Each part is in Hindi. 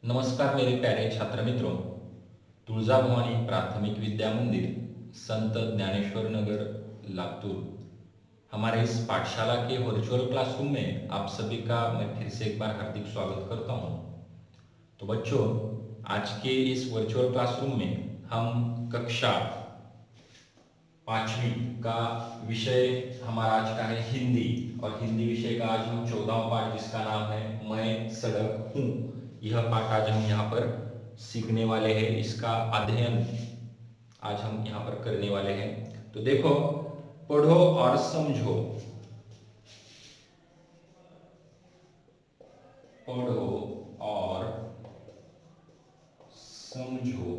नमस्कार मेरे प्यारे छात्र मित्रों। तुळजाभवानी प्राथमिक विद्या मंदिर, संत ज्ञानेश्वर नगर, लातूर, हमारे इस पाठशाला के वर्चुअल क्लासरूम में आप सभी का मैं फिर से एक बार हार्दिक स्वागत करता हूं। तो बच्चों, आज के इस वर्चुअल क्लासरूम में हम कक्षा पांचवी का विषय हमारा आज का है हिंदी, और हिंदी विषय का आज हम 14वां पाठ जिसका नाम है मैं सड़क हूँ, यह पाठ आज हम यहाँ पर सीखने वाले हैं। इसका अध्ययन आज हम यहाँ पर करने वाले हैं। तो देखो, पढ़ो और समझो, पढ़ो और समझो।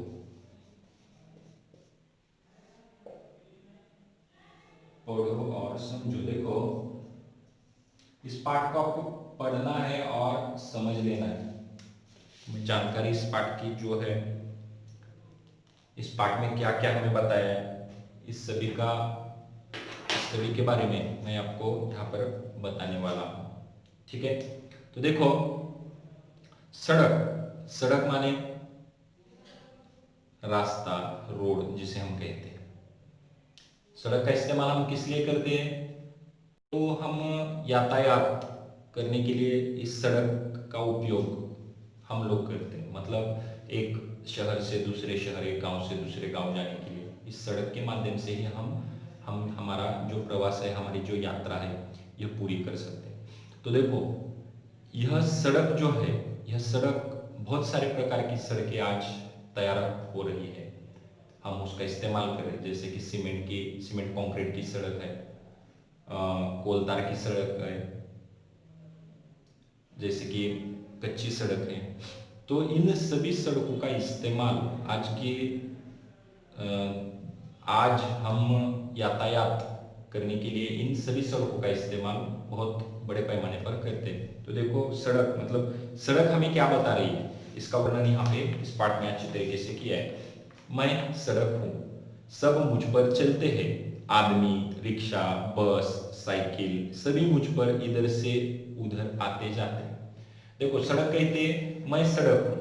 पढ़ो और समझो। देखो, इस पाठ को आपको पढ़ना है और समझ लेना है। जानकारी इस पाठ की जो है, इस पाठ में क्या क्या हमें बताया है, इस सभी के बारे में मैं आपको यहाँ पर बताने वाला हूँ। ठीक है, तो देखो, सड़क, सड़क माने रास्ता, रोड जिसे हम कहते हैं। सड़क का इस्तेमाल हम किस लिए करते हैं? तो हम यातायात करने के लिए इस सड़क का उपयोग हम लोग करते हैं। मतलब एक शहर से दूसरे शहर, एक गांव से दूसरे गांव जाने के लिए इस सड़क के माध्यम से ही हम हमारा जो प्रवास है, हमारी जो यात्रा है, यह पूरी कर सकते हैं। तो देखो, यह सड़क जो है, यह सड़क, बहुत सारे प्रकार की सड़कें आज तैयार हो रही है, हम उसका इस्तेमाल कर रहे हैं। जैसे कि सीमेंट कंक्रीट की सड़क है, कोलतार की सड़क है, जैसे कि कच्ची सड़क है। तो इन सभी सड़कों का इस्तेमाल आज हम यातायात करने के लिए इन सभी सड़कों का इस्तेमाल बहुत बड़े पैमाने पर करते हैं। तो देखो, सड़क मतलब सड़क हमें क्या बता रही है, इसका वर्णन यहाँ पे इस पाठ में अच्छी तरीके से किया है। मैं सड़क हूँ, सब मुझ पर चलते हैं, आदमी, रिक्शा, बस, साइकिल सभी मुझ पर इधर से उधर आते जाते हैं। देखो, सड़क कहते हैं मैं सड़क हूँ,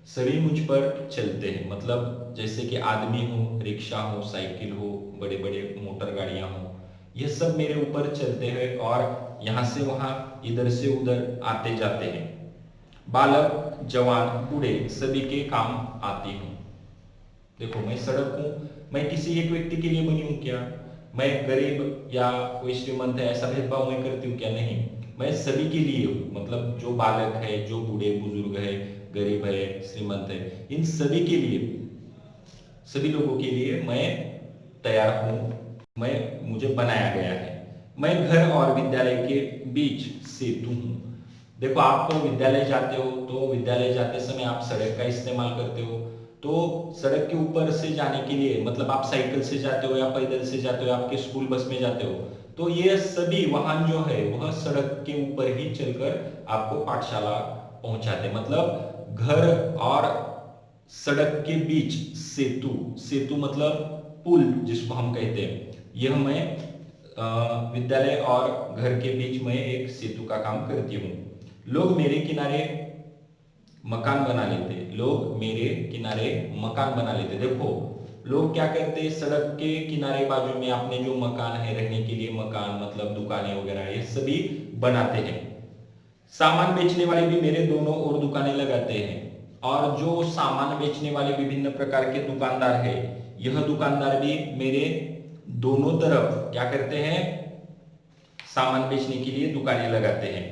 सभी मुझ पर चलते हैं। मतलब जैसे कि आदमी हो, रिक्शा हो, साइकिल हो, बड़े बड़े मोटर गाड़ियां हो, ये सब मेरे ऊपर चलते हैं और यहाँ से वहां, इधर से उधर आते जाते हैं। बालक, जवान, बूढ़े सभी के काम आती हूँ। देखो, मैं सड़क हूँ, मैं किसी एक व्यक्ति के लिए बनी हूँ क्या? मैं गरीब या कोई श्रीमंत है ऐसा भेदभाव मैं करती हूँ क्या? नहीं, मैं सभी के लिए हूँ। मतलब जो बालक है, जो बूढ़े बुजुर्ग है, गरीब है, श्रीमंत है, इन सभी के लिए, सभी लोगों के लिए मैं तैयार हूँ, मुझे बनाया गया है। मैं घर और विद्यालय के बीच सेतु हूँ। देखो, आप तो विद्यालय जाते हो, तो विद्यालय जाते समय आप सड़क का इस्तेमाल करते हो। तो सड़क के ऊपर से जाने के लिए, मतलब आप साइकिल से जाते हो या पैदल से जाते हो, आपके स्कूल बस में जाते हो, तो ये सभी वाहन जो है वह सड़क के ऊपर ही चलकर आपको पाठशाला पहुंचाते। मतलब घर और सड़क के बीच सेतु, सेतु मतलब पुल जिसको हम कहते हैं, यह मैं विद्यालय और घर के बीच में एक सेतु का काम करती हूँ। लोग मेरे किनारे मकान बना लेते, लोग मेरे किनारे मकान बना लेते। देखो, लोग क्या करते हैं, सड़क के किनारे बाजू में अपने जो मकान है, रहने के लिए मकान, मतलब दुकानें वगैरह, ये सभी बनाते हैं। सामान बेचने वाले भी मेरे दोनों ओर दुकानें लगाते हैं, और जो सामान बेचने वाले विभिन्न प्रकार के दुकानदार है, यह दुकानदार भी मेरे दोनों तरफ क्या करते हैं, सामान बेचने के लिए दुकानें लगाते हैं।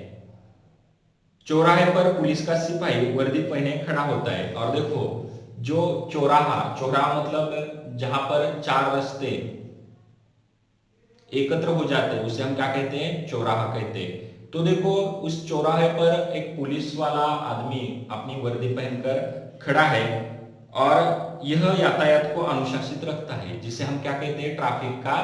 चौराहे पर पुलिस का सिपाही वर्दी पहने खड़ा होता है। और देखो, जो चौराहा, चौराहा मतलब जहां पर चार रास्ते एकत्र हो जाते हैं, उसे हम क्या कहते हैं, चौराहा कहते हैं। तो देखो, उस चौराहे पर एक पुलिस वाला आदमी अपनी वर्दी पहनकर खड़ा है, और यह यातायात को अनुशासित रखता है, जिसे हम क्या कहते हैं, ट्रैफिक का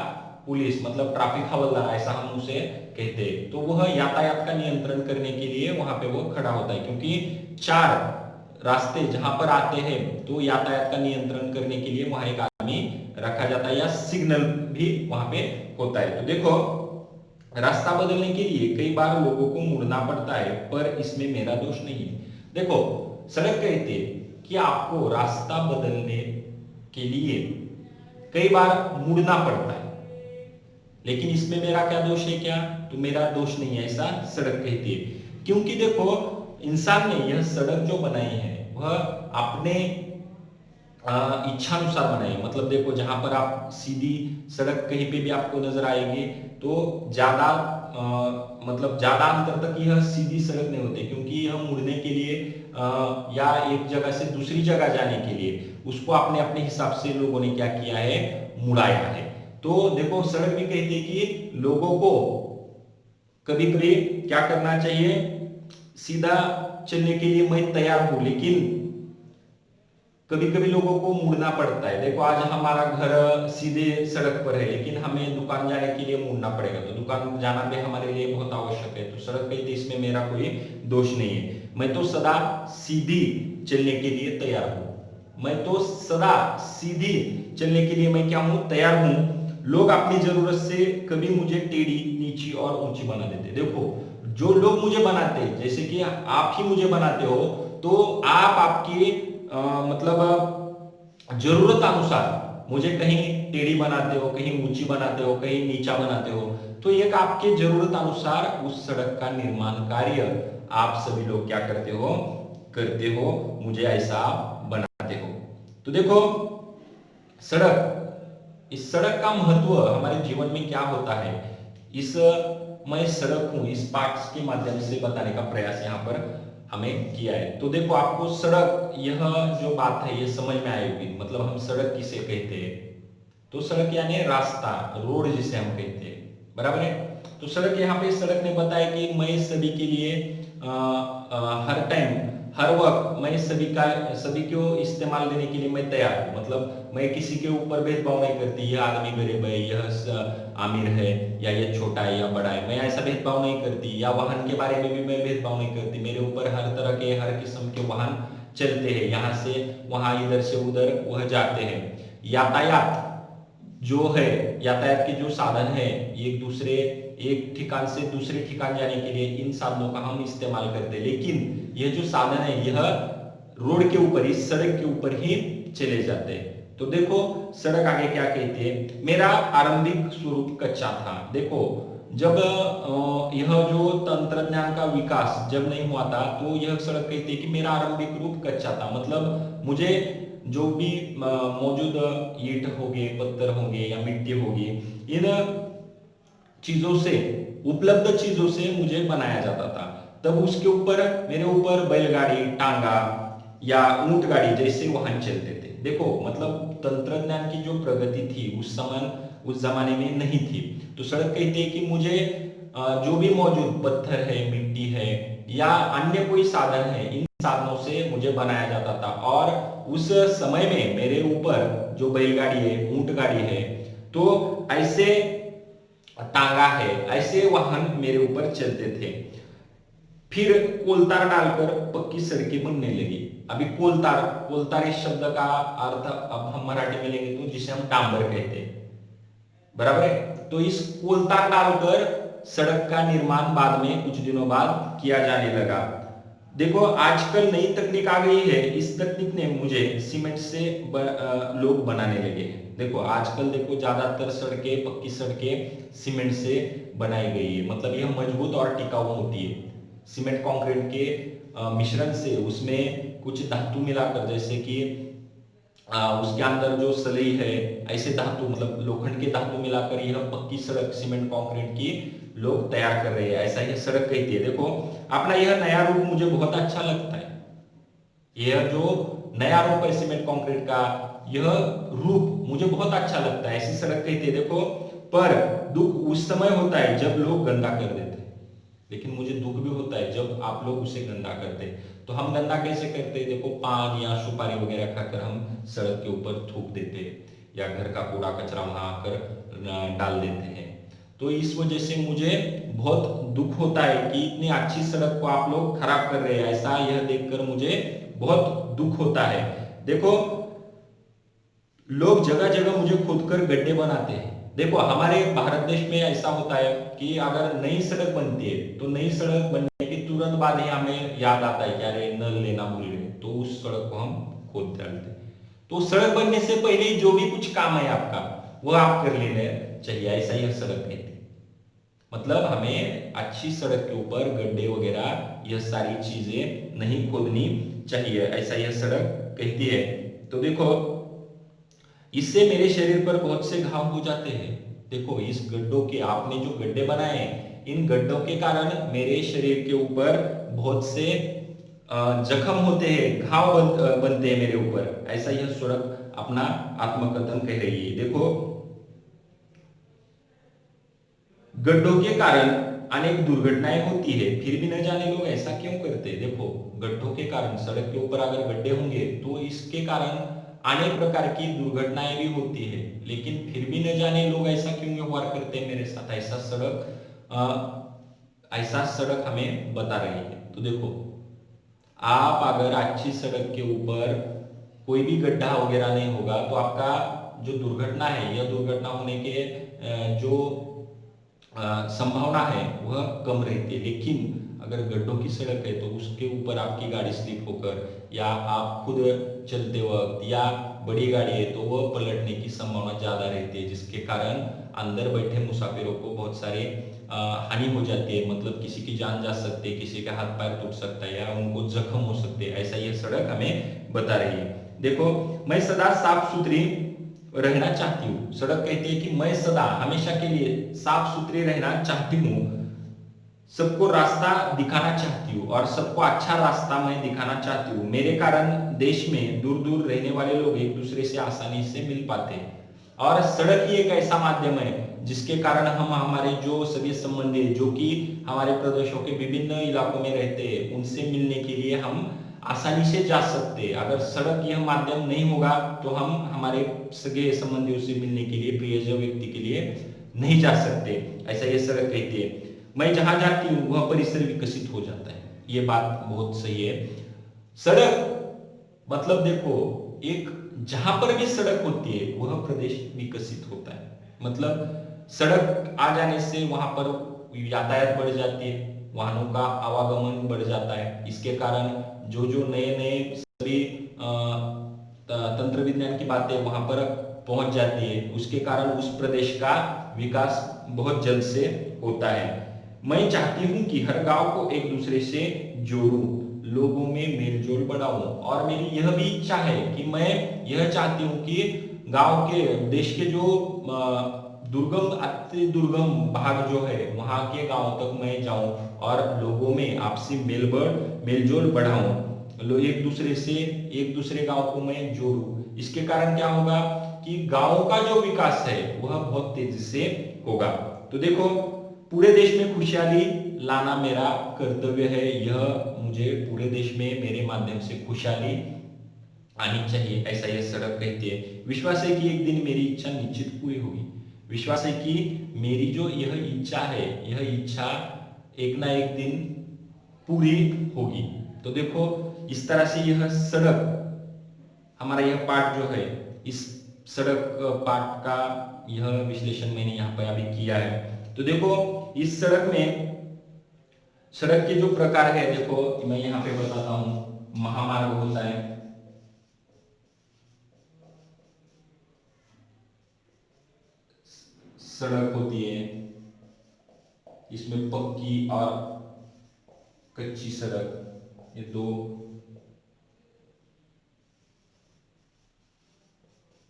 पुलिस, मतलब ट्रैफिक हवलदार, ऐसा हम उसे कहते हैं। तो वह यातायात का नियंत्रण करने के लिए वहां पे वो खड़ा होता है, क्योंकि चार रास्ते जहां पर आते हैं, तो यातायात का नियंत्रण करने के लिए वहां एक आदमी रखा जाता है, या सिग्नल भी वहां पे होता है। तो देखो, रास्ता बदलने के लिए कई बार लोगों को मुड़ना पड़ता है, पर इसमें मेरा दोष नहीं है। देखो, सड़क कहते हैं कि आपको रास्ता बदलने के लिए कई बार मुड़ना पड़ता है, लेकिन इसमें मेरा क्या दोष है? क्या तो मेरा दोष नहीं है, ऐसा सड़क कहती है। क्योंकि देखो इंसान ने यह सड़क जो बनाई है वह अपने इच्छा अनुसार बनाई है। मतलब देखो जहां पर आप सीधी सड़क कहीं पे भी आपको नजर आएगी तो ज्यादा मतलब ज्यादा अंतर तक यह सीधी सड़क नहीं होती, क्योंकि यह मुड़ने के लिए या एक जगह से दूसरी जगह जाने के लिए उसको अपने अपने हिसाब से लोगों ने क्या किया है? मुड़ाया है। तो देखो सड़क भी कहती है कि लोगों को कभी कभी क्या करना चाहिए? सीधा चलने के लिए मैं तैयार हूं, लेकिन कभी कभी लोगों को मुड़ना पड़ता है। देखो आज हमारा घर सीधे सड़क पर है, लेकिन हमें दुकान जाने के लिए मुड़ना पड़ेगा, तो दुकान जाना भी हमारे लिए बहुत आवश्यक है। तो सड़क कहती है इसमें मेरा कोई दोष नहीं है, मैं तो सदा सीधी चलने के लिए तैयार हूं। मैं तो सदा सीधी चलने के लिए मैं क्या हूं? तैयार हूं। लोग अपनी जरूरत से कभी मुझे टेढ़ी, नीची और ऊंची बना देते। देखो जो लोग मुझे बनाते हैं, जैसे कि आप ही मुझे बनाते हो, तो आप आपकी मतलब जरूरत अनुसार मुझे कहीं टेढ़ी बनाते हो, कहीं ऊंची बनाते हो, कहीं नीचा बनाते हो। तो एक आपके जरूरत अनुसार उस सड़क का निर्माण कार्य आप सभी लोग क्या करते हो? करते हो, मुझे ऐसा बनाते हो। तो देखो सड़क, इस सड़क का महत्व हमारे जीवन में क्या होता है, इस मैं सड़क हूं इस पाठ के माध्यम से बताने का प्रयास यहाँ पर हमें किया है। तो देखो आपको सड़क यह जो बात है ये समझ में आई होगी। मतलब हम सड़क किसे कहते हैं? तो सड़क यानी रास्ता, रोड जिसे हम कहते हैं, बराबर है। तो सड़क यहाँ पे सड़क ने बताया कि मैं सभी के लिए हर टाइम हर वक्त मैं सभी को इस्तेमाल देने के लिए मैं तैयार हूँ। मतलब मैं किसी के ऊपर भेदभाव नहीं करती, यह आदमी गरीब है, यह आमिर है, या यह छोटा है या बड़ा है, मैं ऐसा भेदभाव नहीं करती। या वाहन के बारे में भी मैं भेदभाव नहीं करती, मेरे ऊपर हर तरह के हर किस्म के वाहन चलते हैं, यहाँ से वहां इधर से उधर वह जाते हैं। यातायात जो है, यातायात के जो साधन है, एक ठिकान से दूसरे ठिकान जाने के लिए इन साधनों का हम इस्तेमाल करते हैं, लेकिन यह जो साधन है यह रोड के ऊपर ही, सड़क के ऊपर ही चले जाते हैं। तो देखो सड़क आगे क्या कहती है? मेरा आरंभिक स्वरूप कच्चा था। देखो जब यह जो तंत्रज्ञान का विकास जब नहीं हुआ था, तो यह सड़क कहती है कि मेरा आरंभिक रूप कच्चा था। मतलब मुझे जो भी मौजूद ईंट होंगे, पत्थर होंगे या मिट्टी होगी, इन चीजों से, उपलब्ध चीजों से मुझे बनाया जाता था। तब उसके ऊपर मेरे ऊपर बैलगाड़ी, टांगा या ऊंट गाड़ी जैसे वाहन चलते थे। देखो मतलब तंत्रज्ञान की जो प्रगति थी उस जमाने में नहीं थी। तो सड़क कहती है कि मुझे जो भी मौजूद पत्थर है, मिट्टी है या अन्य कोई साधन है, इन साधनों से मुझे बनाया जाता था। और उस समय में मेरे ऊपर जो बैलगाड़ी है, ऊंट गाड़ी है, तो ऐसे टांगा है, ऐसे वाहन मेरे ऊपर चलते थे। फिर कोलतार डालकर पक्की सड़कें बनने लगी। अभी कोलतार, कोलतार इस शब्द का अर्थ अब हम मराठी में लेंगे तो जिसे हम डांबर कहते हैं, बराबर है। तो इस कोलतार डालकर सड़क का निर्माण बाद में कुछ दिनों बाद किया जाने लगा। देखो आजकल नई तकनीक आ गई है, इस तकनीक ने मुझे सीमेंट से लोग बनाने लगे हैं। देखो आजकल देखो ज्यादातर सड़कें, पक्की सड़कें सीमेंट से बनाई गई है। मतलब यह मजबूत और टिकाऊ होती है। सीमेंट कंक्रीट के मिश्रण से उसमें कुछ धातु मिलाकर, जैसे कि उसके अंदर जो सलई है, ऐसे धातु मतलब लोखंड के धातु मिलाकर यह पक्की सड़क सीमेंट कंक्रीट की लोग तैयार कर रहे हैं, ऐसा यह सड़क कहती है। देखो अपना यह नया रूप मुझे बहुत अच्छा लगता है। यह जो नया रूप है सीमेंट कंक्रीट का, यह रूप मुझे बहुत अच्छा लगता है, ऐसी सड़क कहती है। देखो पर दुख उस समय होता है जब लोग गंदा कर देते हैं, लेकिन मुझे दुख भी होता है जब आप लोग उसे गंदा करते हैं। तो हम गंदा कैसे करते हैं? देखो पान या सुपारी वगैरह खाकर हम सड़क के ऊपर थूक देते हैं, या घर का कूड़ा कचरा वहां आकर डाल देते हैं। तो इस वजह से मुझे बहुत दुख होता है कि इतनी अच्छी सड़क को आप लोग खराब कर रहे हैं, ऐसा यह देखकर मुझे बहुत दुख होता है। देखो लोग जगह जगह मुझे खोदकर गड्ढे बनाते हैं, देखो हमारे भारत देश में ऐसा होता है कि अगर नई सड़क बनती है तो नई सड़क बनने के तुरंत बाद ही हमें याद आता है कि अरे नल लेना भूल गए, तो उस सड़क को हम खोद डालते हैं। तो सड़क बनने से पहले ही जो भी कुछ काम है आपका वो आप कर लेने चाहिए, ऐसा ही सड़क कहती है। मतलब हमें अच्छी सड़क के ऊपर गड्ढे वगैरह यह सारी चीजें नहीं खोदनी चाहिए, ऐसा यह सड़क कहती है। तो देखो इससे मेरे शरीर पर बहुत से घाव हो जाते हैं। देखो इस गड्ढों के, आपने जो गड्ढे बनाए हैं इन गड्ढों के कारण मेरे शरीर के ऊपर बहुत से जख्म होते हैं, घाव बनते हैं मेरे ऊपर, ऐसा यह सड़क अपना आत्मकथन कह रही है। देखो गड्ढों के कारण अनेक दुर्घटनाएं होती है, फिर भी न जाने लोग ऐसा क्यों करते। देखो गड्ढों के कारण, सड़क के ऊपर अगर गड्ढे होंगे तो इसके कारण अनेक प्रकार की दुर्घटनाएं भी होती है, लेकिन फिर भी न जाने लोग ऐसा क्यों व्यवहार करते हैं मेरे साथ, ऐसा सड़क हमें बता रही है। तो देखो आप अगर अच्छी सड़क के ऊपर कोई भी गड्ढा वगैरह नहीं होगा तो आपका जो दुर्घटना है, यह दुर्घटना होने के जो संभावना है वह कम रहती है। लेकिन अगर गड्ढों की सड़क है तो उसके ऊपर आपकी गाड़ी स्लिप होकर या आप खुद चलते वक्त या बड़ी गाड़ी है तो वह पलटने की संभावना ज्यादा रहती है, जिसके कारण अंदर बैठे मुसाफिरों को बहुत सारे हानि हो जाती है। मतलब किसी की जान जा सकती है, किसी का हाथ पैर टूट सकता है या उनको जख्म हो सकते हैं, ऐसा यह सड़क हमें बता रही है। देखो मैं सदा साफ सुथरी रहना चाहती हूँ, सड़क कहती है कि मैं सदा हमेशा के लिए साफ सुथरी रहना चाहती हूँ, सबको रास्ता दिखाना चाहती हूँ और सबको अच्छा रास्ता मैं दिखाना चाहती हूँ। मेरे कारण देश में दूर दूर रहने वाले लोग एक दूसरे से आसानी से मिल पाते हैं और सड़क ही एक ऐसा माध्यम है जिसके कारण हम हमारे जो सभी संबंधी जो कि हमारे प्रदेशों के विभिन्न इलाकों में रहते हैं उनसे मिलने के लिए हम आसानी से जा सकते हैं। अगर सड़क यह माध्यम नहीं होगा तो हम हमारे सगे संबंधियों से मिलने के लिए, प्रियजन व्यक्ति के लिए नहीं जा सकते, ऐसा ये सड़क कहती है। मैं जहां जाती हूँ वह परिसर विकसित हो जाता है, ये बात बहुत सही है। सड़क मतलब देखो एक जहां पर भी सड़क होती है वह प्रदेश विकसित होता है। मतलब सड़क आ जाने से वहां पर यातायात बढ़ जाती है, वाहनों का आवागमन बढ़ जाता है। इसके कारण जो जो नए नए सभी तंत्र विज्ञान की बातें वहां पर पहुंच जाती है, उसके कारण उस प्रदेश का विकास बहुत जल्द से होता है। मैं चाहती हूँ कि हर गांव को एक दूसरे से जोड़ूं, लोगों में मेलजोल बढ़ाऊं और मेरी यह भी इच्छा है कि मैं यह चाहती हूँ कि गांव के, देश के जो दुर्गम अति दुर्गम भाग जो है वहां के गांव तक मैं जाऊं और लोगों में आपसी मेलजोल बढ़ाऊं, लोग एक दूसरे गांव को मैं जोड़ूं। इसके कारण क्या होगा कि गांव का जो विकास है वह बहुत तेजी से होगा। तो देखो पूरे देश में खुशहाली लाना मेरा कर्तव्य है, यह मुझे पूरे देश में मेरे माध्यम से खुशहाली आनी चाहिए, ऐसा यह सड़क कहती है। विश्वास है कि एक दिन मेरी इच्छा निश्चित पूरी होगी। विश्वास है कि मेरी जो यह इच्छा है, यह इच्छा एक ना एक दिन पूरी होगी। तो देखो इस तरह से यह सड़क, हमारा यह पाठ जो है, इस सड़क पाठ का यह विश्लेषण मैंने यहाँ पर अभी किया है। तो देखो इस सड़क में, सड़क के जो प्रकार है, देखो मैं यहाँ पे बताता हूँ। महामार्ग होता है, सड़क होती है, इसमें पक्की और कच्ची सड़क, ये दो,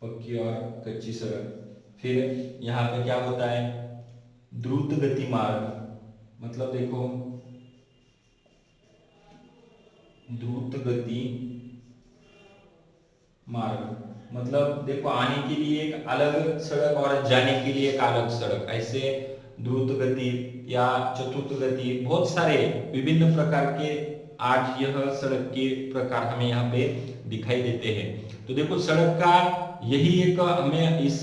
पक्की और कच्ची सड़क। फिर यहाँ पे क्या होता है, द्रुत गति मार्ग, मतलब देखो द्रुत गति मार्ग, मतलब देखो आने के लिए एक अलग सड़क और जाने के लिए एक अलग सड़क, ऐसे द्रुत गति या चतुर्थ गति, बहुत सारे विभिन्न प्रकार के आज यह सड़क के प्रकार हमें यहाँ पे दिखाई देते हैं। तो देखो सड़क का यही एक हमें इस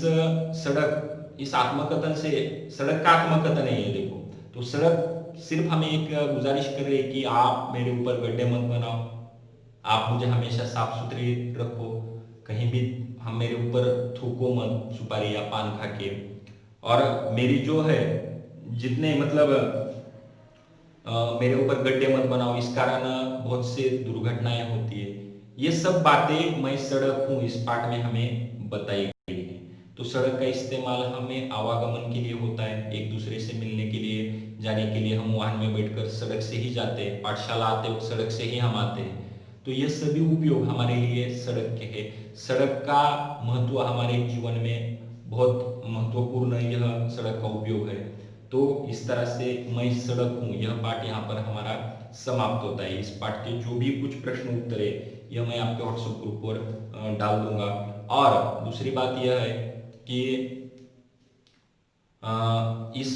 सड़क, इस आत्मकथन से, सड़क का आत्मकथन है ये देखो। तो सड़क सिर्फ हमें एक गुजारिश कर रही है कि आप मेरे ऊपर गड्ढे मत बनाओ, आप मुझे हमेशा साफ सुथरी रखो, कहीं भी हम मेरे ऊपर थूको मत सुपारी या पान खा के, और मेरी जो है जितने मतलब मेरे ऊपर गड्ढे मत बनाओ, इस कारण बहुत से दुर्घटनाएं होती है। ये सब बातें मैं सड़क हूँ इस पाठ में हमें बताई गई है। तो सड़क का इस्तेमाल हमें आवागमन के लिए होता है, एक दूसरे से मिलने के लिए, जाने के लिए हम वाहन में बैठकर सड़क से ही जाते हैं, पाठशाला आते वक्त सड़क से ही हम आते हैं। तो ये सभी उपयोग हमारे लिए सड़क के है। सड़क का महत्व हमारे जीवन में बहुत महत्वपूर्ण यह सड़क का उपयोग है। तो इस तरह से मैं सड़क हूँ यह पाठ यहाँ पर हमारा समाप्त होता है। इस पाठ के जो भी कुछ प्रश्न उत्तर है यह मैं आपके व्हाट्सएप ग्रुप पर डाल दूंगा। और दूसरी बात यह है कि इस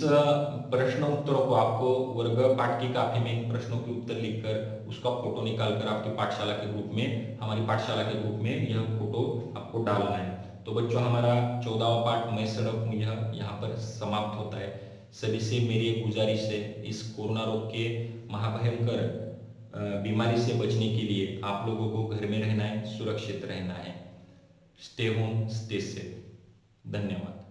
प्रश्न उत्तरों को आपको वर्ग पाठ की काफी में इन प्रश्नों के उत्तर लिखकर उसका फोटो निकालकर आपकी पाठशाला के ग्रुप में, हमारी पाठशाला के ग्रुप में यह फोटो आपको डालना है। तो बच्चों, हमारा 14वां पाठ मैं सड़क हूँ यह यहाँ पर समाप्त होता है। सभी से मेरी एक गुजारिश है, इस कोरोना रोग के महाभयंकर बीमारी से बचने के लिए आप लोगों को घर में रहना है, सुरक्षित रहना है। Stay home, stay safe. धन्यवाद।